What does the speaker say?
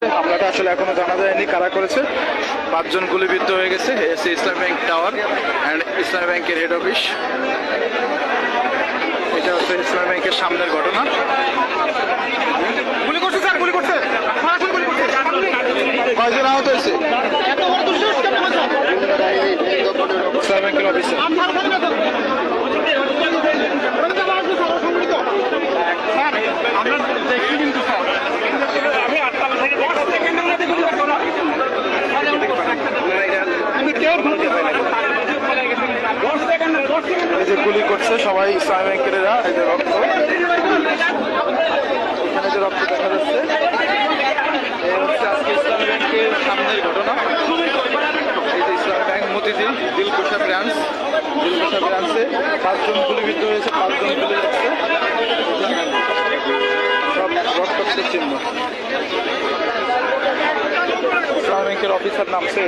হামলাটা আসলে এখনো জানা যায়নি কারা করেছে। 5 জন গুলিবিদ্ধ হয়ে গেছে। এসে ইসলামী ব্যাংক টাওয়ার অ্যান্ড ইসলামী ব্যাংকের হেড অফিস। এটা হচ্ছে ইসলামী ব্যাংকের সামনের ঘটনা। গুলি করছে স্যার, গুলি করছে, সরাসরি গুলি করছে। কয়জন আহত হয়েছে? এত বড় দুঃসাহস কেন হয়েছে? ইসলামী ব্যাংকের অফিসে আমরা দেখি কিন্তু স্যার, আমি 8 তলা থেকে আমি কেউ বলতে পারি না। 10 সেকেন্ড এই যে গুলি করছে সবাই ইসলামী ব্যাংকেরা। এই যে রক্ত, এখানে যে রক্ত দেখা যাচ্ছে এই হচ্ছে আজকে ইসলামী ব্যাংকের সামনের ঘটনা। এই যে ইসলামী ব্যাংক মতিঝিল দিলকুশা ব্রাঞ্চে 5 জন গুলিবিদ্ধ হয়েছে, 5 জন গুলি যাচ্ছে, সব রক্তাক্তের চিহ্ন। ইসলামী ব্যাংকের অফিসার নামছে